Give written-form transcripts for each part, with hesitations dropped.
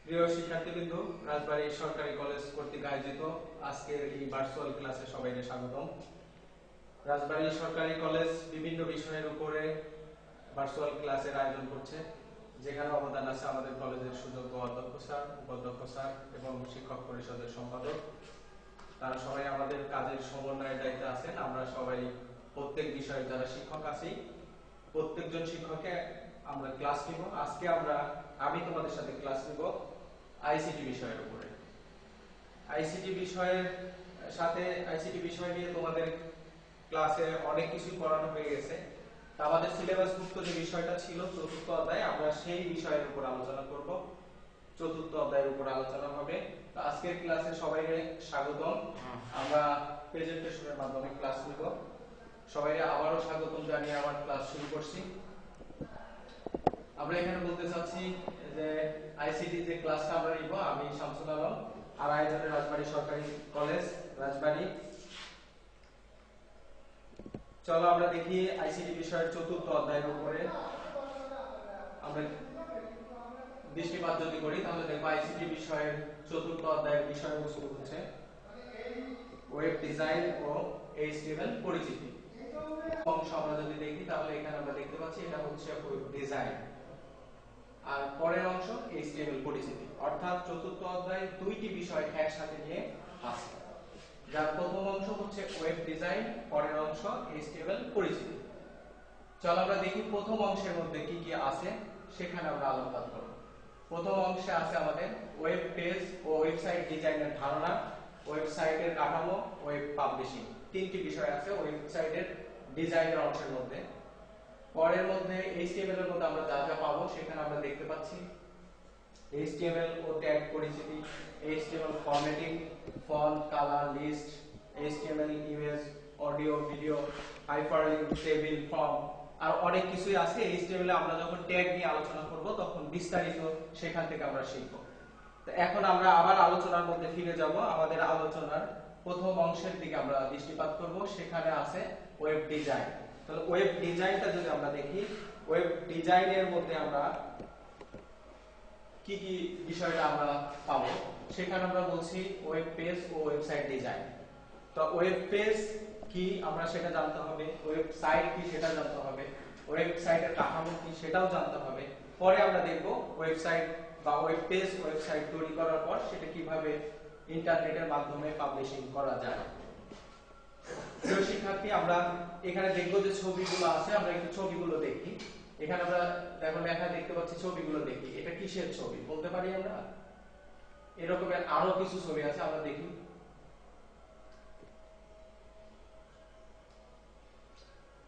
প্রিয় শিক্ষার্থীবৃন্দ, রাজবাড়ী সরকারি কলেজ কর্তৃক আয়োজিত আজকের এই ভার্চুয়াল ক্লাসে সবাইকে স্বাগতম। রাজবাড়ী সরকারি কলেজ বিভিন্ন বিষয়ের উপরে ভার্চুয়াল ক্লাসের আয়োজন করছে, যেখানে অবদান আছে আমাদের কলেজের সুযোগ্য অধ্যক্ষ স্যার, উপাধ্যক্ষ স্যার এবং শিক্ষক পরিষদের সম্পাদক। তারা সবাই আমাদের কাজের সমন্বয়ের দায়িত্বে আছেন। আমরা সবাই প্রত্যেক বিষয়ে যারা শিক্ষক আছি, প্রত্যেকজন শিক্ষককে আমরা ক্লাস নিব। আজকে আমি তোমাদের সাথে ক্লাস নিব আইসিটি বিষয়ের উপরে। আইসিটি বিষয় নিয়ে তোমাদের ক্লাসে অনেক কিছু পড়ানো হয়ে গেছে। আমাদের সিলেবাসভুক্ত যে বিষয়টা ছিল চতুর্থ অধ্যায়, আমরা সেই বিষয়ের উপর আলোচনা করব। চতুর্থ অধ্যায়ের উপর আলোচনা হবে। তো আজকের ক্লাসে সবাইকে স্বাগতম। আমরা প্রেজেন্টেশনের মাধ্যমে ক্লাস নিব। সবাইকে আবারও স্বাগতম জানিয়ে আমার ক্লাস শুরু করছি। আমরা এখানে বলতে চাচ্ছি যে আইসিটি যে ক্লাসটা আমরা নিব, আমি শামসুল আলম, আর আয়োজনে রাজবাড়ী সরকারি কলেজ রাজবাড়ী। চলো আমরা দেখি আইসিটি বিষয়ের চতুর্থ অধ্যায়ের উপরে আমরা দৃষ্টিপাত যদি করি, তাহলে দেখো আইসিটি বিষয়ের চতুর্থ অধ্যায়ের বিষয়বস্তু হচ্ছে ওয়েব ডিজাইন ও এইচটিএমএল পরিচিতি। অংশ আমরা যদি দেখি, তাহলে এখানে আমরা দেখতে পাচ্ছি এটা হচ্ছে ওয়েব ডিজাইন, আর পরের অংশ এইচটিএমএল পরিচিতি। অর্থাৎ চতুর্থ অধ্যায়ে দুইটি বিষয় একসাথে নিয়ে আছে, যার প্রথম অংশ হচ্ছে ওয়েব ডিজাইন, পরের অংশ এইচটিএমএল পরিচিতি। চলো আমরা দেখি প্রথম অংশের মধ্যে কি কি আছে, সেখানে আমরা আলোকপাত করব। প্রথম অংশে আছে আমাদের ওয়েব পেজ ও ওয়েবসাইট ডিজাইনের ধারণা, ওয়েবসাইটের কাঠামো, ওয়েব পাবলিশিং। তিনটি বিষয় আছে ওয়েবসাইটের ডিজাইনের অংশের মধ্যে। পরের মধ্যে এইচটিএমএল এর মধ্যে আমরা যা যা পাবো সেখানে আমরা দেখতে পাচ্ছি এইচটিএমএল ও ট্যাগ পরিচিতি, HTML formatting, font, colour, list, HTML image, audio, video, hyperlink, table, form, আর অনেক কিছুই আছে। এইচটিএমএল এ আমরা যখন ট্যাগ নিয়ে আলোচনা করব তখন বিস্তারিত সেখান থেকে আমরা শিখব। তো এখন আমরা আবার আলোচনার মধ্যে ফিরে যাব। আমাদের আলোচনার প্রথম অংশের দিকে আমরা দৃষ্টিপাত করব, সেখানে আছে ওয়েব ডিজাইন। তাহলে ওয়েব ডিজাইনটা যদি আমরা দেখি, ওয়েব ডিজাইনের মধ্যে আমরা কি কি বিষয়টা আমরা পাবো, সেখানে আমরা বলছি ওয়েব পেজ ও ওয়েবসাইট ডিজাইন। তো ওয়েব পেজ কি আমরা সেটা জানতে হবে, ওয়েবসাইট কি সেটা জানতে হবে, ওয়েবসাইটের কাঠামো কি সেটাও জানতে হবে। পরে আমরা দেখব ওয়েবসাইট বা ওয়েব পেজ ওয়েবসাইট তৈরি করার পর সেটা কিভাবে ইন্টারনেটের মাধ্যমে পাবলিশিং করা যায়। প্রিয় শিক্ষার্থী, আমরা এখানে দেখবো যে ছবিগুলো আছে, আমরা একটু ছবিগুলো দেখি। এখানে আমরা দেখো লেখা দেখতে পাচ্ছি, ছবিগুলো দেখি। এটা কিসের ছবি বলতে পারি আমরা? এরকমের আরো কিছু ছবি আছে, আমরা দেখি।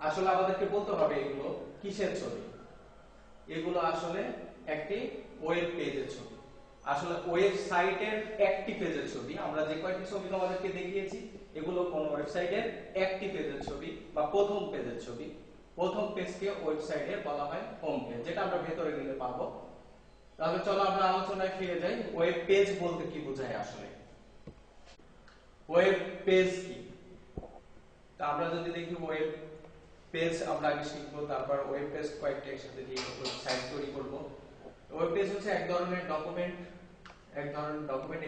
আসলে আমাদেরকে বলতে হবে এগুলো কিসের ছবি। এগুলো আসলে একটি ওয়েব পেজের ছবি, আসলে ওয়েবসাইটের একটি পেজের ছবি। আমরা যে কয়েকটি ছবি তোমাদেরকে দেখিয়েছি, এগুলো কোন ওয়েবসাইটের একটি পেজের ছবি বা প্রথম পেজের ছবি। প্রথম পেজকে ওয়েবসাইটে বলা হয় হোম পেজ, যেটা আমরা ভেতরে গেলে পাবো। তাহলে চলো আমরা আলোচনায় ফিরে যাই। ওয়েব পেজ বলতে কি বোঝায় আসলে? ওয়েব পেজ কি, তা আমরা যদি দেখি ওয়েব পেজ আমরা আগে শিখবো, তারপর ওয়েব পেজ কয়েকটা একসাথে দিয়ে ওয়েবসাইট তৈরি করব। ওয়েব পেজ হচ্ছে এক ধরনের ডকুমেন্ট,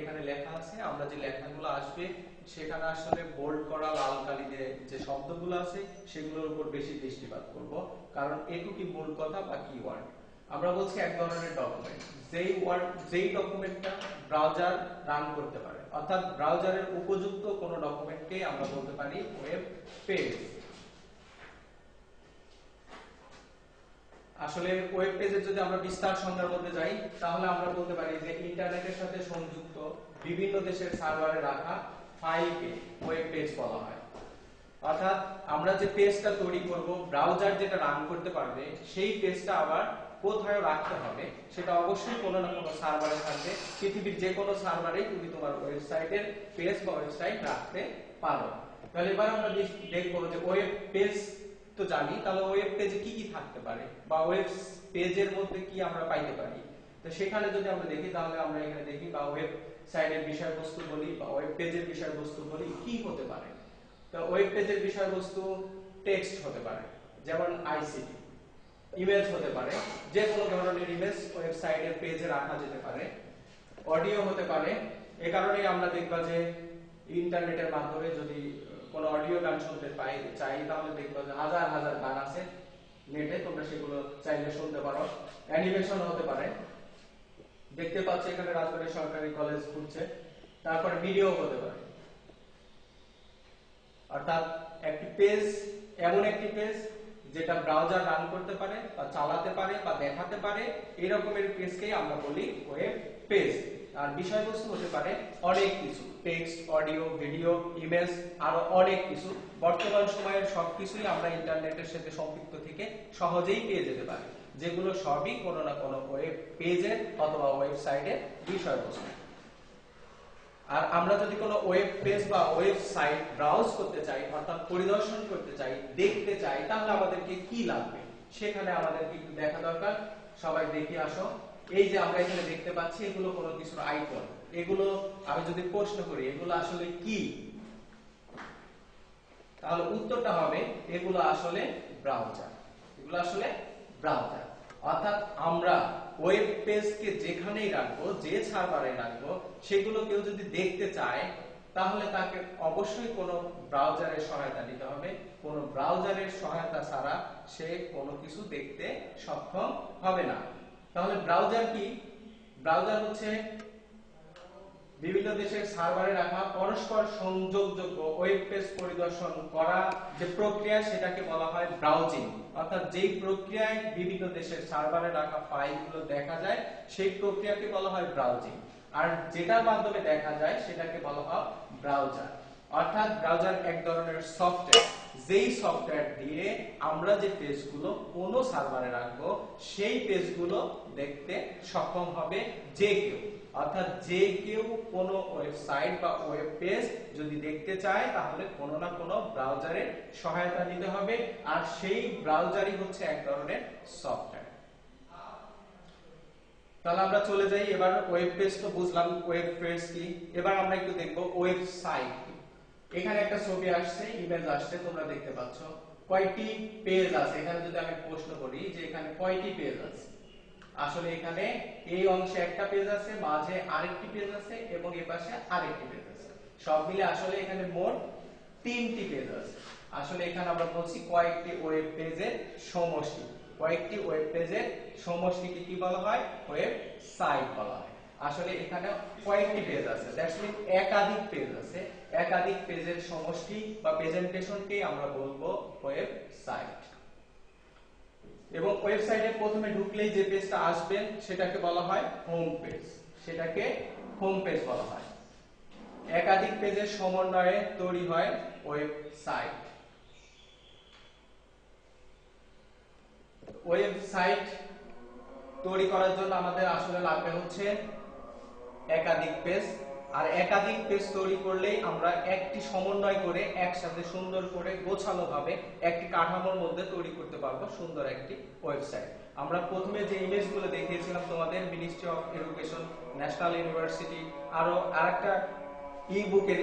এখানে লেখা আছে। আমরা যে লেখাগুলো আসবে সেখানে আসলে বোল্ড করা লাল কালি দিয়ে যে শব্দগুলো আছে সেগুলোর উপর বেশি দৃষ্টিপাত করব, কারণ এটুকুই মূল কথা বা কিওয়ার্ড। আমরা বলছি এক ধরনের ডকুমেন্ট, যেই ডকুমেন্টটা ব্রাউজার রান করতে পারে, অর্থাৎ ব্রাউজারের উপযুক্ত কোনো ডকুমেন্টকে আমরা বলতে পারি ওয়েব পেজ। আসলে ওয়েব পেজের যদি আমরা বিস্তার সংজ্ঞার মধ্যে যাই, তাহলে আমরা বলতে পারি যে ইন্টারনেটের সাথে সংযুক্ত বিভিন্ন দেশের সার্ভারে রাখা ফাইলকে ওয়েব পেজ বলা হয়। অর্থাৎ আমরা যে পেজটা তৈরি করব, ব্রাউজার যেটা রান করতে পারবে, সেই পেজটা আবার কোথায় রাখতে হবে সেটা অবশ্যই কোনো না কোনো সার্ভারে থাকবে। পৃথিবীর যে কোনো সার্ভারেই তুমি তোমার ওয়েবসাইটের পেজ বা ওয়েবসাইট রাখতে পারো। তাহলে এবার আমরা দেখবো যে ওয়েব পেজ তো জানি, তাহলে ওয়েব পেজে কি কি থাকতে পারে বা ওয়েব পেজের মধ্যে কি আমরা পাইতে পারি। তো সেখানে যদি আমরা দেখি, তাহলে আমরা এখানে দেখি বা ওয়েব সাইটের বিষয়বস্তু বলি বা ওয়েব পেজের বিষয়বস্তু বলি, কি হতে পারে। তো ওয়েব পেজের বিষয়বস্তু টেক্সট হতে পারে, যেমন আইসিটি, ইমেজ হতে পারে, যে কোনো ধরনের ইমেজ ওয়েবসাইটের পেজে রাখা যেতে পারে। অডিও হতে পারে। এই কারণেই আমরা দেখবা যে ইন্টারনেটের মাধ্যমে যদি কোনো অডিও গান শুনতে চাই তাহলে দেখবা যে হাজার হাজার গান আছে নেটে, তোমরা সেগুলো চাইলে শুনতে পারো। অ্যানিমেশন হতে পারে, দেখতে পাচ্ছ এখানে রাজবাড়ী সরকারি কলেজ ঘুরছে। তারপরে ভিডিও হতে পারে, অর্থাৎ একটি পেজ এমন একটি পেজ যেটা ব্রাউজার রান করতে পারে বা চালাতে পারে বা দেখাতে পারে, এই রকমের পেজকেই আমরা বলি ওয়েব পেজ। আর বিষয়বস্তু হতে পারে অনেক কিছু, টেক্সট, অডিও, ভিডিও, ইমেজ, আরো অনেক কিছু। বর্তমান সময়ের সবকিছুই আমরা ইন্টারনেটের সাথে সম্পৃক্ত থেকে সহজেই পেয়ে যেতে পারি, যেগুলো সবই কোনো না কোনো ওয়েব পেজের অথবা ওয়েবসাইটের বিষয়বস্তু। আর আমরা যদি কোনো ওয়েব পেজ বা ওয়েবসাইট ব্রাউজ করতে চাই, অর্থাৎ পরিদর্শন করতে চাই, দেখতে চাই, তাহলে আমাদেরকে কি লাগবে সেখানে আমাদেরকে একটু দেখা দরকার। সবাই দেখে আসো। এই যে আমরা এখানে দেখতে পাচ্ছি এগুলো কোনো কিছুর আইকন। এগুলো আমি যদি প্রশ্ন করি এগুলো আসলে কি, তাহলে উত্তরটা হবে এগুলো আসলে ব্রাউজার। এগুলো আসলে ব্রাউজার, অর্থাৎ আমরা ওয়েব পেজকে যেখানেই রাখবো, যে সার্ভারে রাখবো, সেগুলো কেউ যদি দেখতে চায় তাহলে তাকে অবশ্যই কোনো ব্রাউজারের সহায়তা নিতে হবে। কোনো ব্রাউজারের সহায়তা ছাড়া সে কোনো কিছু দেখতে সক্ষম হবে না। তাহলে ব্রাউজার কি? ব্রাউজার হচ্ছে বিভিন্ন দেশের সার্ভারে রাখা পরস্পর সংযোগযোগ্য ওয়েব পেজ পরিদর্শন করা যে প্রক্রিয়া, সেটাকে বলা হয় ব্রাউজিং। অর্থাৎ যেই প্রক্রিয়ায় বিভিন্ন দেশের সার্ভারে রাখা ফাইলগুলো দেখা যায় সেই প্রক্রিয়াকে বলা হয় ব্রাউজিং। আর যেটার মাধ্যমে দেখা যায় সেটাকে বলা হয় ব্রাউজার। অর্থাৎ ব্রাউজার এক ধরনের সফটওয়্যার, যেই সফটওয়্যার দিয়ে আমরা যে পেজগুলো কোনো সার্ভারে রাখবো সেই পেজগুলো দেখতে সক্ষম হবে যে কেউ। অর্থাৎ যে কেউ কোনো ওয়েবসাইট বা ওয়েব পেজ যদি দেখতে চায় তাহলে কোনো না কোনো ব্রাউজারের সহায়তা নিতে হবে, আর সেই ব্রাউজারই হচ্ছে এক ধরনের সফটওয়্যার। তাহলে আমরা চলে যাই এবার, ওয়েব পেজ তো বুঝলাম ওয়েব পেজ কি, এবার আমরা একটু দেখবো ওয়েবসাইট কি। এখানে একটা ছবি আসছে, ইমেজ আসছে, তোমরা দেখতে পাচ্ছ কয়টি পেজ আছে। এখানে যদি আমি প্রশ্ন করি যে এখানে কয়টি পেজ আছে, আসলে এখানে এই অংশে একটা পেজ আছে, মাঝে আরেকটি পেজ আছে এবং এই পাশে আরেকটি পেজ আছে। সব মিলে আসলে এখানে মোট 3টি পেজ আছে। আসলে এখানে আমরা বলছি কয়েকটি ওয়েব পেজের সমষ্টি। কয়েকটি ওয়েব পেজের সমষ্টিকে কি বলা হয়? ওয়েবসাইট বলা হয়। আসলে এখানে কয়েকটি পেজ আছে, দ্যাটস মিন একাধিক পেজ আছে। একাধিক পেজের সমষ্টি বা প্রেজেন্টেশনকে আমরা বলবো ওয়েবসাইট। এবং ওয়েবসাইটে প্রথমে ঢুকলেই যে পেজটা আসবে সেটাকে বলা হয় হোম পেজ। সেটাকে হোম পেজ বলা হয়। একাধিক পেজের সমন্বয়ে তৈরি হয় ওয়েবসাইট। ওয়েবসাইট তৈরি করার জন্য আমাদের আসলে লাগবে হচ্ছে একাধিক পেজ। আর একাধিক পেজ তৈরি করলেই আমরা একটি সমন্বয় করে একসাথে সুন্দর করে গোছালো ভাবে একটি কাঠামোর মধ্যে তৈরি করতে পারবো সুন্দর একটি ওয়েবসাইট। আমরা প্রথমে যে ইমেজগুলো দেখিয়েছিলাম তোমাদের, ministry of education, national university, আরো আরেকটা ই-বুকের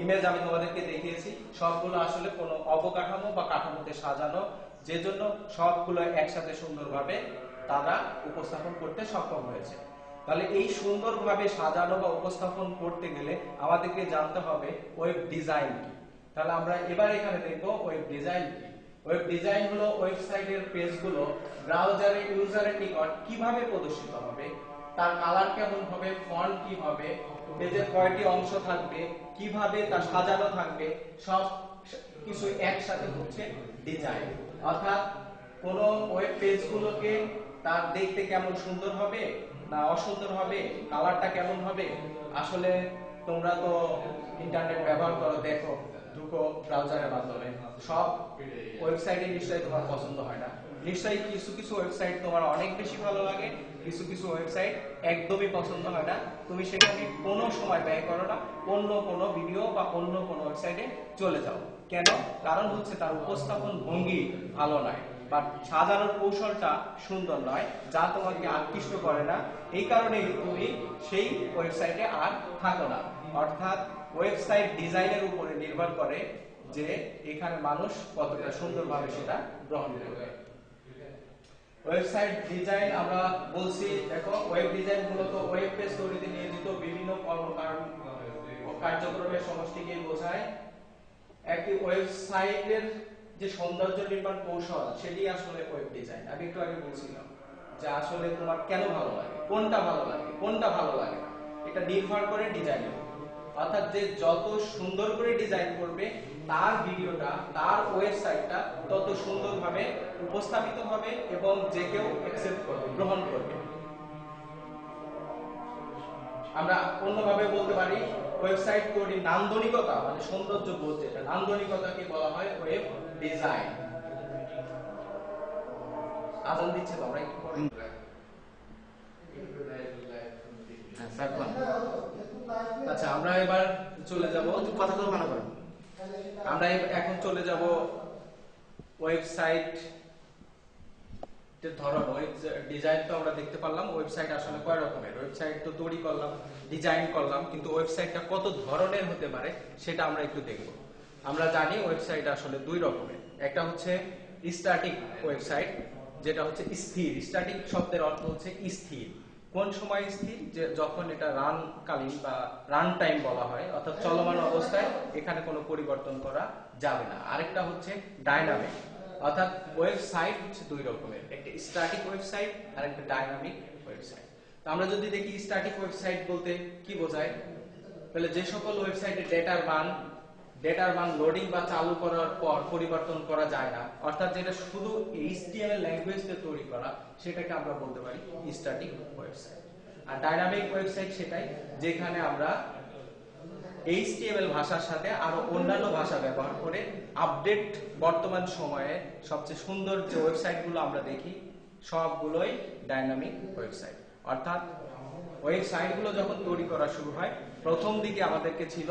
ইমেজ আমি তোমাদেরকে দেখিয়েছি, সবগুলো আসলে কোনো অবকাঠামো বা কাঠামোতে সাজানো, যে জন্য সবগুলো একসাথে সুন্দরভাবে তারা উপস্থাপন করতে সক্ষম হয়েছে। তাহলে এই সুন্দরভাবে সাজানো বা উপস্থাপন করতে গেলে আমাদেরকে জানতে হবে ওয়েব ডিজাইন কি। তাহলে আমরা এবার এখানে দেখব ওয়েব ডিজাইন কি। ওয়েব ডিজাইন হলো ওয়েবসাইটের পেজগুলো ব্রাউজারে ইউজারের নিকট কিভাবে প্রদর্শিত হবে, তার কালার কেমন হবে, ফন্ট কি হবে, পেজের কয়টি অংশ থাকবে, কিভাবে তা সাজানো থাকবে, সব কিছু একসাথে হচ্ছে ডিজাইন। অর্থাৎ কোন ওয়েব পেজগুলোকে তার দেখতে কেমন সুন্দর হবে না অসুন্দর হবে, কালারটা কেমন হবে। আসলে তোমরা তো ইন্টারনেট ব্যবহার করো, দেখো, ঢুকো ব্রাউজারের মাধ্যমে, সব ওয়েবসাইটে নিশ্চয়ই তোমার পছন্দ হয় না। নিশ্চয়ই কিছু কিছু ওয়েবসাইট তোমার অনেক বেশি ভালো লাগে, কিছু কিছু ওয়েবসাইট একদমই পছন্দ হয় না। তুমি সেখানে কোনো সময় ব্যয় করো না, অন্য কোনো ভিডিও বা অন্য কোনো ওয়েবসাইটে চলে যাও। কেন? কারণ হচ্ছে তার উপস্থাপন ভঙ্গি ভালো নয় বা সাজানোর কৌশলটা সুন্দর নয়, যা তোমাকে আকৃষ্ট করে না। এই কারণেই তুমি সেই ওয়েবসাইটে আর থাকো না। অর্থাৎ ওয়েবসাইট ডিজাইনের উপরে নির্ভর করে যে এখানে মানুষ কতটা সুন্দরভাবে সেটা গ্রহণ করবে। ওয়েবসাইট ডিজাইন আমরা বলছি, দেখো ওয়েব ডিজাইন মূলত ওয়েব পেজ তৈরিতে নিয়োজিত বিভিন্ন কার্যক্রমের সমষ্টিকে বোঝায়। একটি ওয়েবসাইটের যে সৌন্দর্য নির্মাণ কৌশল সেটি আসলে ওয়েব ডিজাইন। আমি একটু আগে বলছিলাম যে আসলে তোমার কেন ভালো লাগে, কোনটা ভালো লাগে, কোনটা ভালো লাগে না, এটা নির্ভর করে ডিজাইনের উপর। অর্থাৎ যে যত সুন্দর করে ডিজাইন করবে তার ভিডিওটা, তার ওয়েবসাইটটা তত সুন্দরভাবে উপস্থাপিত হবে এবং যে কেউ অ্যাকসেপ্ট করবে, গ্রহণ করবে। আমরা অন্যভাবে বলতে পারি ওয়েবসাইট তৈরির নান্দনিকতা মানে সৌন্দর্য বোধ, যেটা নান্দনিকতাকে বলা হয় ওয়েব ডিজাইন। আজান দিচ্ছে তো, আমরা একটু পরে আচ্ছা আমরা এবার চলে যাব, কথাগুলো ভালো করেন। আমরা এখন চলে যাব ওয়েবসাইট ধরন। ওয়েব ডিজাইন তো আমরা দেখতে পারলাম, ওয়েবসাইট আসলে কয় রকমের। ওয়েবসাইট তো তৈরি করলাম, ডিজাইন করলাম, কিন্তু ওয়েবসাইটটা কত ধরনের হতে পারে সেটা আমরা একটু দেখব। আমরা জানি ওয়েবসাইট আসলে দুই রকমের। একটা হচ্ছে স্ট্যাটিক ওয়েবসাইট, যেটা হচ্ছে স্থির। স্ট্যাটিক শব্দের অর্থ হচ্ছে স্থির। কোন সময় স্থির? যে যখন এটা রান কালীন বা রান টাইম বলা হয়, অর্থাৎ চলমান অবস্থায় এখানে কোনো পরিবর্তন করা যাবে না। আরেকটা হচ্ছে ডাইনামিক, অর্থাৎ ওয়েবসাইট হচ্ছে দুই রকমের, একটা স্ট্যাটিক ওয়েবসাইট আর একটা ডাইনামিক ওয়েবসাইট। তো আমরা যদি দেখি স্ট্যাটিক ওয়েবসাইট বলতে কি বোঝায়, তাহলে যে সকল ওয়েবসাইটে ডেটার মান লোডিং বা চালু করার পর পরিবর্তন করা যায় না, অর্থাৎ যেটা শুধু HTML ল্যাঙ্গুয়েজ দিয়ে তৈরি করা, সেটাকে আমরা বলতে পারি স্ট্যাটিক ওয়েবসাইট। আর ডাইনামিক ওয়েবসাইট সেটাই যেখানে আমরা HTML ভাষার সাথে আরো অন্যান্য ভাষা ব্যবহার করে আপডেট, বর্তমান সময়ে সবচেয়ে সুন্দর যে ওয়েবসাইটগুলো আমরা দেখি সবগুলোই ডাইনামিক ওয়েবসাইট। অর্থাৎ ওয়েবসাইটগুলো যখন তৈরি করা শুরু হয়, প্রথম দিকে আমাদেরকে ছিল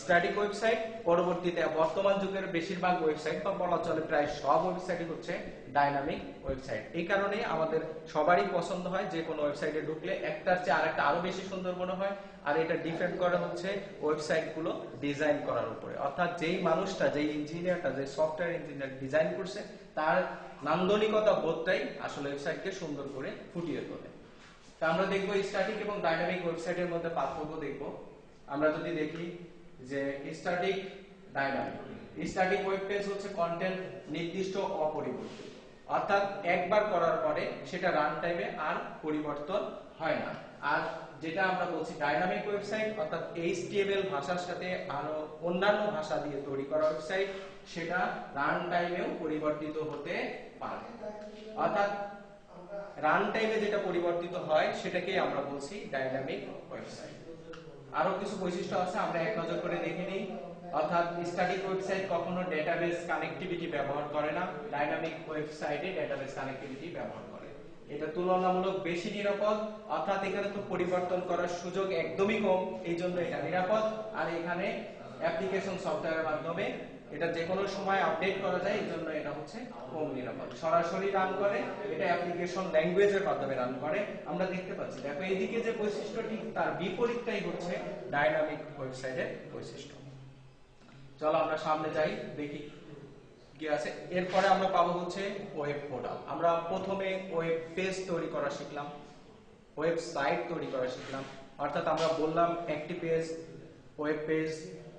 স্ট্যাটিক ওয়েবসাইট, পরবর্তীতে বর্তমান যুগের বেশিরভাগ ওয়েবসাইট বা বলা চলে প্রায় সব ওয়েবসাইটই হচ্ছে ডাইনামিক ওয়েবসাইট। এই কারণে আমাদের সবারই পছন্দ হয় যে কোনো ওয়েবসাইটে ঢুকলে একটার চেয়ে আরেকটা আরো বেশি সুন্দর মনে হয়। আর এটা ডিপেন্ড করে হচ্ছে ওয়েবসাইটগুলো ডিজাইন করার উপরে, অর্থাৎ যেই মানুষটা, যেই ইঞ্জিনিয়ারটা, যে সফটওয়্যার ইঞ্জিনিয়ার ডিজাইন করছে তার নান্দনিকতা বোধটাই আসলে ওয়েবসাইটকে সুন্দর করে ফুটিয়ে তোলে। তা আমরা দেখবো স্ট্যাটিক এবং ডাইনামিক ওয়েবসাইটের মধ্যে পার্থক্য দেখব। আমরা যদি দেখি যে static, dynamic. Static web page হচ্ছে কন্টেন্ট নির্দিষ্ট, অপরিবর্তিত, অর্থাৎ একবার করার পরে সেটা রান টাইমে আর পরিবর্তন হয় না। আর যেটা আমরা বলছি ডাইনামিক ওয়েবসাইট, অর্থাৎ HTML ভাষার সাথে আরো অন্যান্য ভাষা দিয়ে তৈরি করা ওয়েবসাইট, সেটা রান টাইমেও পরিবর্তিত হতে পারে। অর্থাৎ রান টাইমে যেটা পরিবর্তিত হয় সেটাকেই আমরা বলছি ডাইনামিক ওয়েবসাইট। আরো কিছু বৈশিষ্ট্য আছে, আমরা এক নজর করে দেখে নিই। অর্থাৎ স্ট্যাটিক ওয়েবসাইট কখনো ডেটাবেস কানেক্টিভিটি ব্যবহার করে না, ডাইনামিক ওয়েবসাইটে ডেটাবেস কানেক্টিভিটি ব্যবহার করে। এটা তুলনামূলক বেশি নিরাপদ, অর্থাৎ এখানে তো পরিবর্তন করার সুযোগ একদমই কম, এই জন্য এটা নিরাপদ। আর এখানে অ্যাপ্লিকেশন সফটওয়্যারের মাধ্যমে এটা যে কোনো সময় আপডেট করা যায়, এই জন্য এটা হচ্ছে কম নিরাপদ। সরাসরি রান করে, এটা অ্যাপ্লিকেশন ল্যাঙ্গুয়েজের মাধ্যমে রান করে। আমরা দেখতে পাচ্ছি, দেখো এইদিকে যে বৈশিষ্ট্য ঠিক তার বিপরীতটাই হচ্ছে ডাইনামিক ওয়েবসাইটের বৈশিষ্ট্য। চলো আমরা সামনে যাই, দেখি কি আছে। এরপরে আমরা পাবো হচ্ছে ওয়েব পোর্টাল। আমরা প্রথমে ওয়েব পেজ তৈরি করা শিখলাম, ওয়েবসাইট তৈরি করা শিখলাম। অর্থাৎ আমরা বললাম একটি পেজ ওয়েব পেজ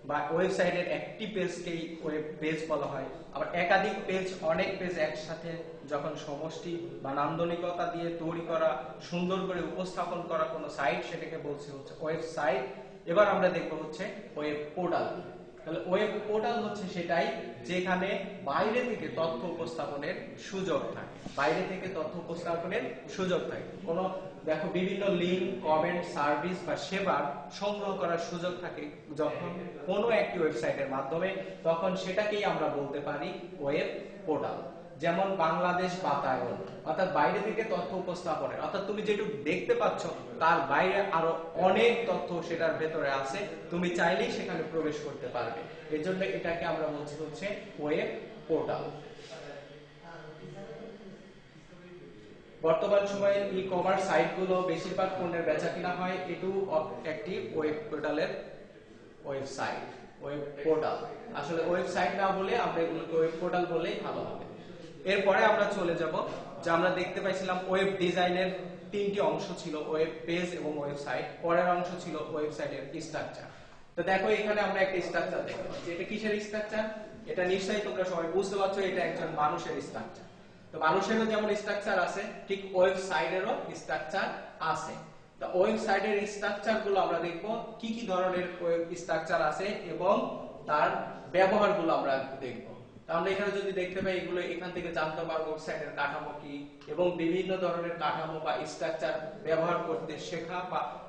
বা ওয়েবসাইটের একটি পেজকেই ওয়েব পেজ বলা হয়। আবার একাধিক পেজ, অনেক পেজ একসাথে যখন সমষ্টি বা নান্দনিকতা দিয়ে তৈরি করা, সুন্দর করে উপস্থাপন করা কোনো সাইট, সেটাকে বলছি হচ্ছে ওয়েবসাইট। এবার আমরা দেখবো হচ্ছে ওয়েব পোর্টাল। তাহলে ওয়েব পোর্টাল হচ্ছে সেটাই যেখানে বাইরে থেকে তথ্য উপস্থাপনের সুযোগ থাকে, বাইরে থেকে তথ্য উপস্থাপনের সুযোগ থাকে। কোনো দেখো বিভিন্ন লিঙ্ক, কমেন্ট, সার্ভিস বা সেবার সংগ্রহ করার সুযোগ থাকে যখন কোনো একটি ওয়েবসাইটের মাধ্যমে, তখন সেটাকেই আমরা বলতে পারি ওয়েব পোর্টাল। যেমন বাংলাদেশ বাতায়ন, অর্থাৎ বাইরে থেকে তথ্য উপস্থাপনের, অর্থাৎ তুমি যেটুকু দেখতে পাচ্ছ তার বাইরে আরো অনেক তথ্য সেটার ভেতরে আছে, তুমি চাইলেই সেখানে প্রবেশ করতে পারবে। এর জন্য এটাকে আমরা বলছি হচ্ছে ওয়েব পোর্টাল। বর্তমান সময়ে ই কমার্স সাইটগুলো বেশিরভাগ পণ্যের বেচা কিনা হয়, এটু একটি ওয়েব পোর্টালের ওয়েবসাইট, ওয়েব পোর্টাল। আসলে ওয়েবসাইট না বলে আমরা এগুলোকে ওয়েব পোর্টাল বললেই ভালো হবে। এরপরে আমরা চলে যাব যে আমরা দেখতে পাইছিলাম ওয়েব ডিজাইনের তিনটি অংশ ছিল, ওয়েব পেজ এবং ওয়েবসাইট। পরের অংশ ছিল ওয়েবসাইটের স্ট্রাকচার। তো দেখো এখানে আমরা একটা স্ট্রাকচার দেখতে পাচ্ছি। এটা কিসের স্ট্রাকচার? এটা নিশ্চয়ই তোমরা সবাই বুঝতে পারছো, এটা একজন মানুষের স্ট্রাকচার। তো মানুষেরও যেমন স্ট্রাকচার আছে, ঠিক ওয়েবসাইটেরও স্ট্রাকচার আছে। তো ওয়েবসাইটের স্ট্রাকচার গুলো আমরা দেখব কি কি ধরনের ওয়েব স্ট্রাকচার আছে এবং তার ব্যবহারগুলো আমরা দেখব। আমরা এখানে যদি দেখতে পাই, এগুলো এখান থেকে জানতে পারবো ওয়েবসাইটের কাঠামো কি এবং বিভিন্ন ধরনের কাঠামো বা স্ট্রাকচার ব্যবহার করতে শেখা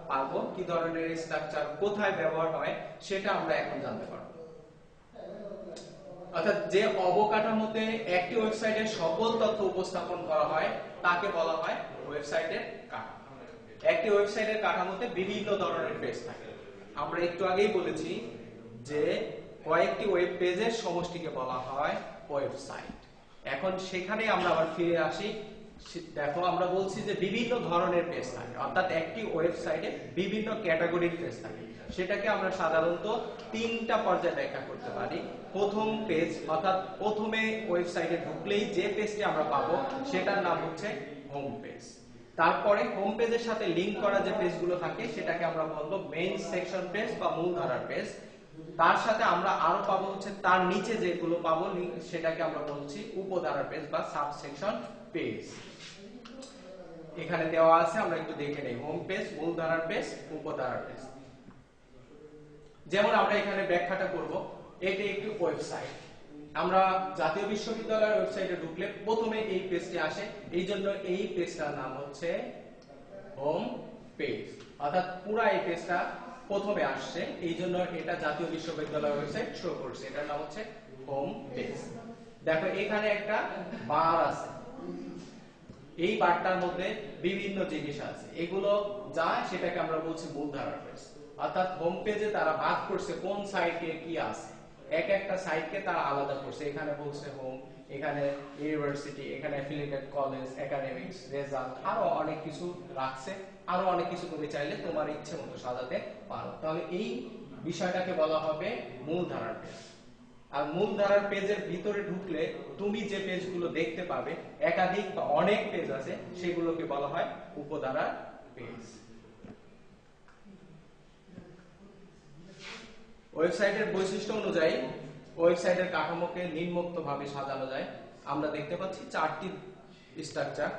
পারবো। কি ধরনের স্ট্রাকচার কোথায় ব্যবহার হয় সেটা আমরা এখন জানতে পারবো। অর্থাৎ যে অবকাঠামোতে একটি ওয়েবসাইটের সকল তথ্য উপস্থাপন করা হয় তাকে বলা হয় ওয়েবসাইটের কাঠামো। একটি ওয়েবসাইটের কাঠামোতে বিভিন্ন ধরনের পেজ থাকে। আমরা একটু আগেই বলেছি যে কয়েকটি ওয়েব পেজের সমষ্টিকে বলা হয় ওয়েবসাইট। এখন সেখানে আমরা আবার ফিরে আসি। দেখো আমরা বলছি যে বিভিন্ন ধরনের পেজ থাকে, অর্থাৎ একটি ওয়েবসাইটে বিভিন্ন ক্যাটাগরির পেজ থাকে। সেটাকে আমরা সাধারণত তিনটা পর্যায়ে ব্যাখ্যা করতে পারি। প্রথম পেজ, অর্থাৎ প্রথমে ওয়েবসাইটে ঢুকলেই যে পেজটি আমরা পাবো সেটার নাম হচ্ছে হোম পেজ। তারপরে হোম পেজের সাথে লিংক করা যে পেজগুলো থাকে সেটাকে আমরা বলবো মেইন সেকশন পেজ বা মূলধারার পেজ। তার সাথে আমরা আরো পাবো হচ্ছে তার নিচে যেগুলো পাবো সেটাকে আমরা বলছি উপধারার পেজ বা সাবসেকশন পেজ। এখানে দেওয়া আছে, আমরা একটু দেখে নেই। হোম পেজ, মূলধারার পেজ, উপধারার পেজ। যেমন আমরা এখানে ব্যাখ্যাটা করব, এটি একটি ওয়েবসাইট। আমরা জাতীয় বিশ্ববিদ্যালয়ের ওয়েবসাইটে ঢুকলে প্রথমে এই পেজটি আসে, এই জন্য এই পেজটার নাম হচ্ছে হোম পেজ। অর্থাৎ পুরো এই পেজটা প্রথমে আসছে, এই জন্য এটা জাতীয় বিশ্ববিদ্যালয়ের ওয়েবসাইট শো করছে। এটার নাম হচ্ছে হোম পেজ। দেখো এখানে একটা বার আছে, এই বারটার মধ্যে বিভিন্ন জিনিস আছে, এগুলো যা সেটাকে আমরা বলছি মূলধারার পেজ। অর্থাৎ হোম পেজে তারা ভাগ করছে কোন সাইটে কি আছে, এক একটা সাইটকে তারা আলাদা করছে। এখানে বলছে হোম, এখানে ইউনিভার্সিটি, এখানে অ্যাফিলিয়েটেড কলেজ, একাডেমিক্স, রেজাল্ট, আরো অনেক কিছু রাখছে। আরো অনেক কিছু তুমি চাইলে তোমার ইচ্ছে মতো সাজাতে পারো। তাহলে এই বিষয়টাকে বলা হবে মূলধারার পেজ। আর মূলধারার পেজের ভিতরে ঢুকলে তুমি যে পেজগুলো দেখতে পাবে, একাধিক বা অনেক পেজ আছে, সেগুলোকে বলা হয় উপধারার পেজ। ওয়েবসাইটের বৈশিষ্ট্য অনুযায়ী ওয়েবসাইটের কাঠামোকে নিম্নোক্ত ভাবে সাজানো যায়। আমরা দেখতে পাচ্ছি চারটি স্ট্রাকচার: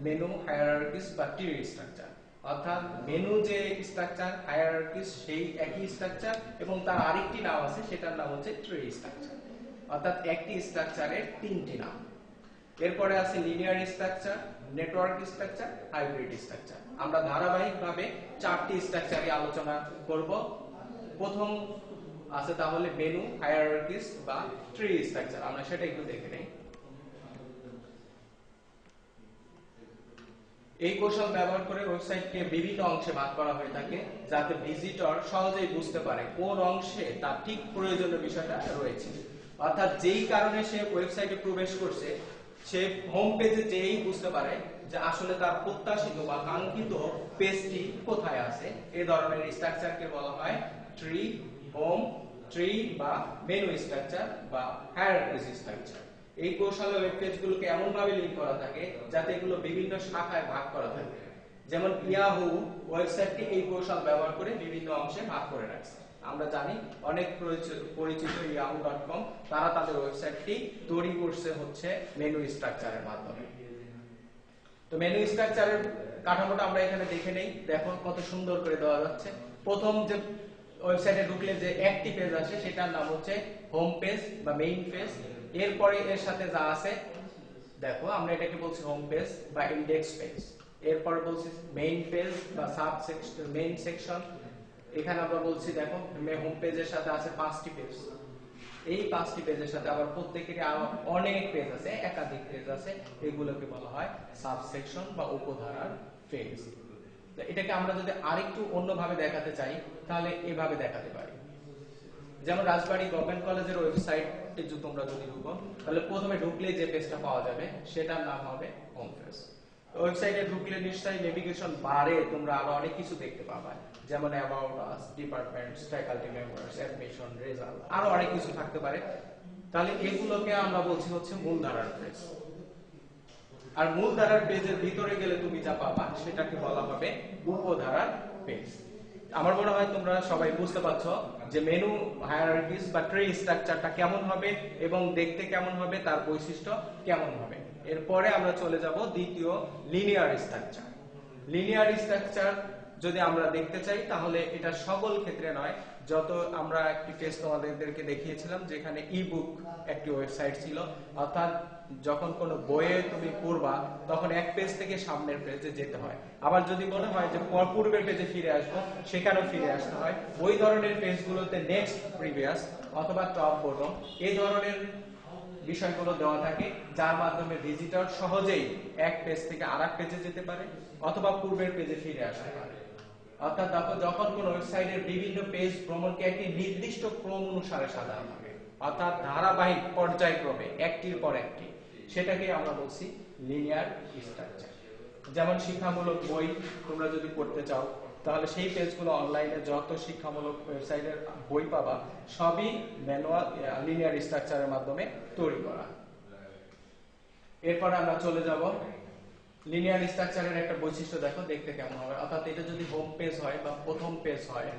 মেনু, হায়ারার্কিস বা ট্রি স্ট্রাকচার। অর্থাৎ মেনু যে স্ট্রাকচার, হায়ারার্কিস সেই একই স্ট্রাকচার এবং তার আরেকটি নাম আছে, সেটার নাম হচ্ছে ট্রি স্ট্রাকচার। অর্থাৎ একটি স্ট্রাকচারের তিনটি নাম। এরপরে আছে linear structure, network structure, hybrid structure. আমরা ধারাবাহিকভাবে চারটি স্ট্রাকচারই আলোচনা করব। প্রথম আছে তাহলে মেনু, হায়ারার্কিস বা ট্রি স্ট্রাকচার। আমরা সেটা একটু দেখে নেই। এই কৌশল ব্যবহার করে ওয়েবসাইটকে বিভিন্ন অংশে ভাগ করা হয়ে থাকে, যাতে ভিজিটর সহজেই বুঝতে পারে কোন অংশে তার ঠিক প্রয়োজনীয় বিষয়টা রয়েছে। অর্থাৎ যেই কারণে সে ওয়েবসাইটে প্রবেশ করছে, সে হোম পেজে যেই বুঝতে পারে যে আসলে তার প্রত্যাশিত বা কাঙ্ক্ষিত পেজটি কোথায় আছে। এই ধরনের স্ট্রাকচারকে বলা হয় ট্রি, হোম, ট্রি বা মেনু স্ট্রাকচার বা হায়ারার্কিস স্ট্রাকচার। এই কৌশলে ওয়েব পেজগুলোকে এমন ভাবে লিংক করা থাকে যাতে এগুলো বিভিন্ন শাখায় ভাগ করা থাকে। যেমন ইয়াহু ওয়েবসাইটটি এই কৌশল ব্যবহার করে বিভিন্ন অংশে ভাগ করে রাখছে। আমরা জানি অনেক পরিচিত yahoo.com, তারা তাদের ওয়েবসাইটটি তৈরি করছে হচ্ছে মেনু স্ট্রাকচারের মাধ্যমে। তো মেনু স্ট্রাকচারের কাঠামোটা আমরা এখানে দেখে নেই। দেখো কত সুন্দর করে দেওয়া যাচ্ছে। প্রথম যে ওয়েবসাইটে ঢুকলে যে একটি পেজ আসে সেটার নাম হচ্ছে হোম পেজ বা মেইন পেজ। এরপরে এর সাথে যা আছে, দেখো আমরা এটাকে বলছি হোম পেজ বা ইন্ডেক্স পেজ। এরপরে বলছি মেইন পেজ বা সাব সেকশন, মেইন সেকশন। এখানে আমরা বলছি দেখো হোম পেজের সাথে আছে 5টি পেজ। এই 5টি পেজের সাথে আবার প্রত্যেকেরই আরো অনেক পেজ আছে, একাধিক পেজ আছে, এগুলোকে বলা হয় সাব সেকশন বা উপধারার পেজ। এটাকে আমরা যদি আরেকটু অন্যভাবে দেখাতে চাই তাহলে এভাবে দেখাতে পারি। যেমন রাজবাড়ী গভর্নমেন্ট কলেজের ওয়েবসাইটে তোমরা যদি ঢুকো, তাহলে প্রথমে ঢুকলে যে পেজটা পাওয়া যাবে সেটার নাম হবে হোম পেজ। ওয়েবসাইটে ঢুকলে নিশ্চয়ই নেভিগেশন বারে তোমরা আরো অনেক কিছু দেখতে পাবা, যেমন about us, departments, faculty members, admission, result, আরো অনেক কিছু থাকতে পারে। তাহলে এগুলোকে আমরা বলছি হচ্ছে মূলধারার পেজ। আর মূলধারার পেজের ভিতরে গেলে তুমি যা পাবা সেটাকে বলা হবে উপধারার পেজ। আমার মনে হয় তোমরা সবাই বুঝতে পারছো যে মেনু হায়ারার্কিস বা ট্রি স্ট্রাকচারটা কেমন হবে এবং দেখতে কেমন হবে, তার বৈশিষ্ট্য কেমন হবে। এরপরে আমরা চলে যাব দ্বিতীয় লিনিয়ার স্ট্রাকচার। লিনিয়ার স্ট্রাকচার যদি আমরা দেখতে চাই তাহলে এটা সকল ক্ষেত্রে নয়। যত আমরা একটি টেস্ট তোমাদেরকে দেখিয়েছিলাম যেখানে ইবুক একটি ওয়েবসাইট ছিল, অর্থাৎ যখন কোনো বইয়ে তুমি পড়বা তখন এক পেজ থেকে সামনের পেজে যেতে হয়। আবার যদি মনে হয় যে পূর্বের পেজে ফিরে আসবো, সেখানেও ফিরে আসতে হয়। ওই ধরনের পেজগুলোতে নেক্সট, প্রিভিয়াস অথবা টপ বটম এই ধরনের বিষয়গুলো দেওয়া থাকে, যার মাধ্যমে ভিজিটর সহজেই এক পেজ থেকে আরেক পেজে যেতে পারে অথবা পূর্বের পেজে ফিরে আসতে পারে। অর্থাৎ দেখো, যখন কোন ওয়েবসাইটের বিভিন্ন পেজ ভ্রমণকে একটি নির্দিষ্ট ক্রম অনুসারে সাজানো থাকে, অর্থাৎ ধারাবাহিক পর্যায়ক্রমে একটির পর একটি, সেটাকে আমরা বলছি লিনিয়ার স্ট্রাকচার। যেমন শিক্ষামূলক বই তোমরা যদি পড়তে চাও তাহলে সেই পেজগুলো অনলাইনে যত শিক্ষামূলক ওয়েবসাইটের বই পাবা সবই ম্যানুয়াল লিনিয়ার স্ট্রাকচারের মাধ্যমে তৈরি করা। এরপর আমরা চলে যাব লিনিয়ার স্ট্রাকচারের একটা বৈশিষ্ট্য দেখো দেখতে কেমন হবে। অর্থাৎ এটা যদি হোম পেজ হয় বা প্রথম পেজ হয়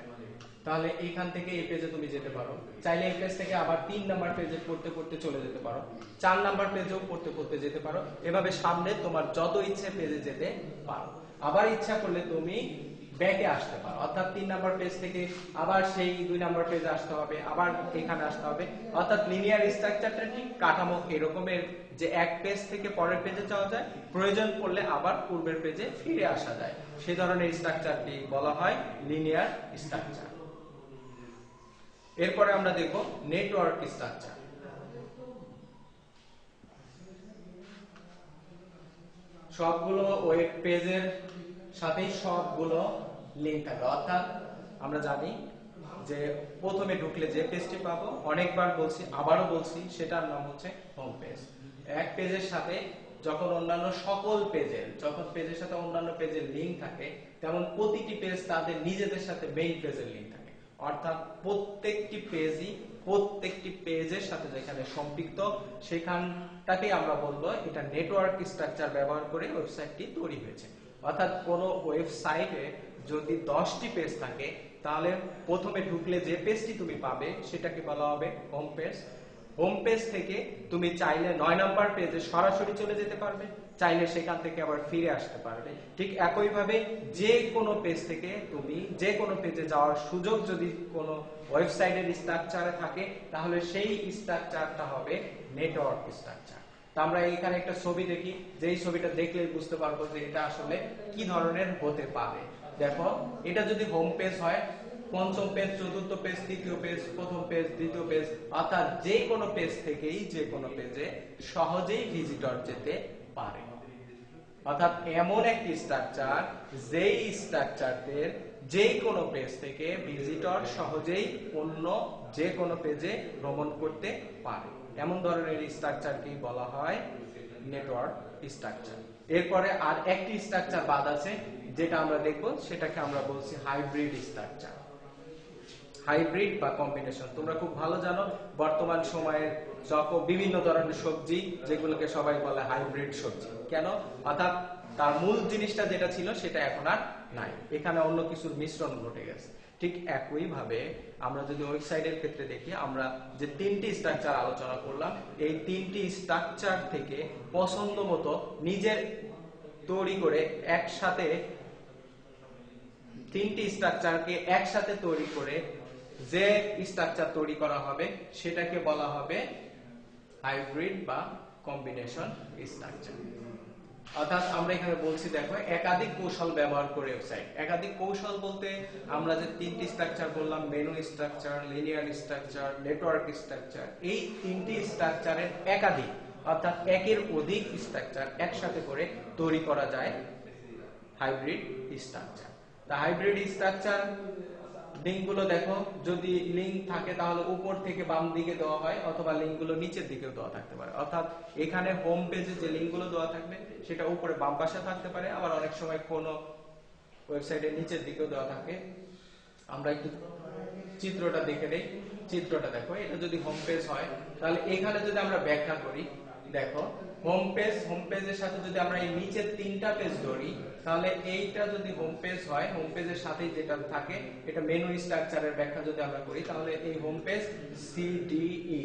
তাহলে এইখান থেকে এই পেজে তুমি যেতে পারো। চাইলে এই পেজ থেকে আবার 3 নাম্বার পেজে পড়তে পড়তে চলে যেতে পারো, 4 নাম্বার পেজেও পড়তে পড়তে যেতে পারো। এভাবে সামনে তোমার যত ইচ্ছে পেজে যেতে পারো। আবার ইচ্ছা করলে তুমি ব্যাকে আসতে পারো, অর্থাৎ 3 নাম্বার পেজ থেকে আবার সেই 2 নাম্বার পেজে আসতে হবে, আবার এখানে আসতে হবে। অর্থাৎ লিনিয়ার স্ট্রাকচারটা ঠিক কাঠামো এরকমের যে এক পেজ থেকে পরের পেজে যাওয়া যায়, প্রয়োজন পড়লে আবার পূর্বের পেজে ফিরে আসা যায়। সেই ধরনের স্ট্রাকচারটি বলা হয় লিনিয়ার স্ট্রাকচার। এরপরে আমরা দেখব নেটওয়ার্ক স্ট্রাকচার। সবগুলো ওয়েব পেজের সাথেই সবগুলো লিংক থাকে, অর্থাৎ আমরা জানি যে প্রথমে ঢুকলে যে পেজটি পাবো, অনেকবার বলছি আবারও বলছি, সেটার নাম হচ্ছে হোম পেজ। এক পেজের সাথে যখন অন্যান্য সকল পেজের সাথে অন্যান্য পেজের লিংক থাকে, তেমন প্রতিটি পেজ তাদের নিজেদের সাথে মেইন পেজের লিংক থাকে। অর্থাৎ প্রত্যেকটি পেজের সাথে যেখানে সম্পৃক্ত সেখানটাকে আমরা বলবো এটা নেটওয়ার্ক স্ট্রাকচার ব্যবহার করে ওয়েবসাইটটি তৈরি হয়েছে। অর্থাৎ কোনো ওয়েবসাইটে যদি 10টি পেজ থাকে তাহলে প্রথমে ঢুকলে যে পেজটি তুমি পাবে সেটাকে বলা হবে হোম পেজ। হোম পেজ থেকে তুমি চাইলে 9 নাম্বার পেজে সরাসরি চলে যেতে পারবে, চাইলে সেখান থেকে আবার ফিরে আসতে পারবে। ঠিক একইভাবে যে কোনো পেজ থেকে তুমি যে কোনো পেজে যাওয়ার সুযোগ যদি কোনো ওয়েবসাইটের স্ট্রাকচারে থাকে তাহলে সেই স্ট্রাকচারটা হবে নেটওয়ার্ক স্ট্রাকচার। তা আমরা এখানে একটা ছবি দেখি, যেই ছবিটা দেখলেই বুঝতে পারবো যে এটা আসলে কি ধরনের হতে পারে। দেখো, এটা যদি হোম পেজ হয়, পঞ্চম পেজ, চতুর্থ পেজ, তৃতীয় পেজ, প্রথম পেজ, দ্বিতীয় পেজ, অর্থাৎ যে কোনো পেজ থেকেই যে কোনো পেজে সহজেই ভিজিটর যেতে পারে। অর্থাৎ এমন একটি স্ট্রাকচার যেই স্ট্রাকচারের যে কোনো পেজ থেকে ভিজিটর সহজেই অন্য যে কোনো পেজে ভ্রমণ করতে পারে, এমন ধরনের স্ট্রাকচারকে বলা হয় নেটওয়ার্ক স্ট্রাকচার। এরপরে আর একটি স্ট্রাকচার বাদ আছে যেটা আমরা দেখব, সেটাকে আমরা বলছি হাইব্রিড স্ট্রাকচার। হাইব্রিড বা কম্বিনেশন তোমরা খুব ভালো জানো, বর্তমান সময়ে বিভিন্ন ধরনের সবজি যেগুলোকে সবাই বলে হাইব্রিড সবজি। কেন? অর্থাৎ তার মূল জিনিসটা যেটা ছিল সেটা এখন আর নাই, এখানে অন্য কিছুর মিশ্রণ ঘটে গেছে। ঠিক একই ভাবে আমরা যদি ওয়েবসাইটের ক্ষেত্রে দেখি, আমরা যে 3টি স্ট্রাকচার আলোচনা করলাম, এই 3টি স্ট্রাকচার থেকে পছন্দ মতো নিজের তৈরি করে একসাথে 3টি স্ট্রাকচারকে একসাথে তৈরি করে যে স্ট্রাকচার তৈরি করা হবে সেটাকে বলা হবে হাইব্রিড বা কম্বিনেশন স্ট্রাকচার। অর্থাৎ আমরা এখানে বলছি দেখো, একাধিক কৌশল ব্যবহার করে ওয়েবসাইট। একাধিক কৌশল বলতে আমরা যে 3টি স্ট্রাকচার বললাম, menu structure, linear structure, network structure, এই 3টি স্ট্রাকচারের একাধিক অর্থাৎ একের অধিক স্ট্রাকচার একসাথে করে তৈরি করা যায় হাইব্রিড স্ট্রাকচার। তা হাইব্রিড স্ট্রাকচার লিঙ্কগুলো দেখো, যদি লিঙ্ক থাকে তাহলে উপর থেকে বাম দিকে দেওয়া হয় অথবা লিঙ্কগুলো নিচের দিকেও দেওয়া থাকতে পারে। অর্থাৎ এখানে হোম পেজে যে লিঙ্কগুলো দেওয়া থাকবে সেটা উপরে বাম পাশে থাকতে পারে, আবার অনেক সময় কোনো ওয়েবসাইটের নিচের দিকেও দেওয়া থাকে। আমরা একটু চিত্রটা দেখে নেই। চিত্রটা দেখো, এটা যদি হোম পেজ হয় তাহলে এখানে যদি আমরা ব্যাখ্যা করি, দেখো হোম পেজের সাথে যদি আমরা এই নিচের তিনটা পেজ ধরি তাহলে এইটা যদি হোম পেজ হয়, হোম পেজের সাথে যেটা থাকে এটা মেনু স্ট্রাকচারের ব্যাখ্যা যদি আমরা করি তাহলে এই home page C D E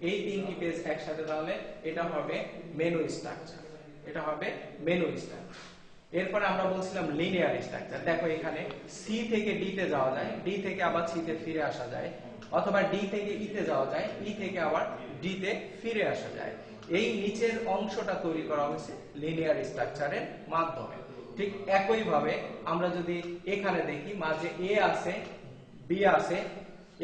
এই তিনটি পেজ একসাথে, তাহলে এটা হবে মেনু স্ট্রাকচার, এটা হবে মেনু স্ট্রাকচার। এরপর আমরা বলছিলাম লিনিয়ার স্ট্রাকচার। দেখো এখানে সি থেকে ডি তে যাওয়া যায়, ডি থেকে আবার সি তে ফিরে আসা যায়, অথবা ডি থেকে ই তে যাওয়া যায়, ই থেকে আবার ডি তে ফিরে আসা যায়। এই নিচের অংশটা তৈরি করা হয়েছে লিনিয়ার স্ট্রাকচারের মাধ্যমে। ঠিক একই ভাবে আমরা যদি এখানে দেখি মাঝে এ আছে, বি আছে,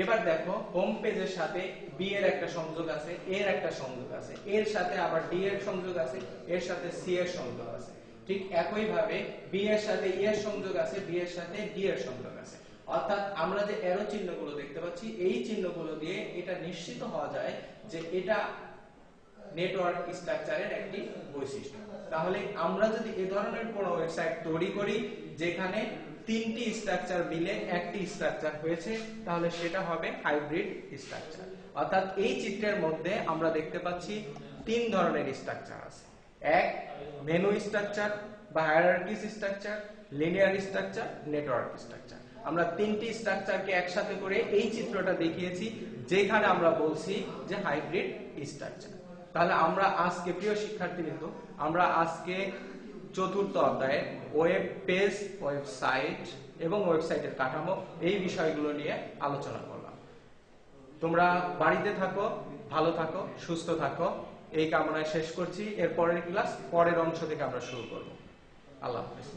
এবার দেখো হোম পেজের সাথে বি এর একটা সংযোগ আছে, এর একটা সংযোগ আছে, এর সাথে আবার ডি এর সংযোগ আছে, এর সাথে সি এর সংযোগ আছে। ঠিক একই ভাবে বি এর সাথে ই এর সংযোগ আছে, বি এর সাথে ডি এর সংযোগ আছে। অর্থাৎ আমরা যে অ্যারো চিহ্নগুলো দেখতে পাচ্ছি এই চিহ্নগুলো দিয়ে এটা নিশ্চিত হওয়া যায় যে এটা নেটওয়ার্ক স্ট্রাকচারের একটি বৈশিষ্ট্য। তাহলে আমরা যদি এই ধরনের কোনো ওয়েবসাইট তৈরি করি যেখানে তিনটি স্ট্রাকচার মিলে একটি স্ট্রাকচার হয়েছে তাহলে সেটা হবে হাইব্রিড স্ট্রাকচার। অর্থাৎ এই চিত্রের মধ্যে আমরা দেখতে পাচ্ছি তিন ধরনের স্ট্রাকচার আছে। এক, মেনু স্ট্রাকচার বা hierarchies structure, linear structure, network structure. আমরা তিনটি স্ট্রাকচারকে একসাথে করে এই চিত্রটা দেখিয়েছি যেখানে আমরা বলছি যে হাইব্রিড স্ট্রাকচার। তাহলে আমরা আজকে প্রিয় শিক্ষার্থীবৃন্দ, আমরা আজকে চতুর্থ অধ্যায়ে ওয়েব পেজ, ওয়েবসাইট এবং ওয়েবসাইটের কাঠামো এই বিষয়গুলো নিয়ে আলোচনা করলাম। তোমরা বাড়িতে থাকো, ভালো থাকো, সুস্থ থাকো, এই কামনায় শেষ করছি। এর পরের ক্লাস পরের অংশ থেকে আমরা শুরু করব। আল্লাহ হাফেজ।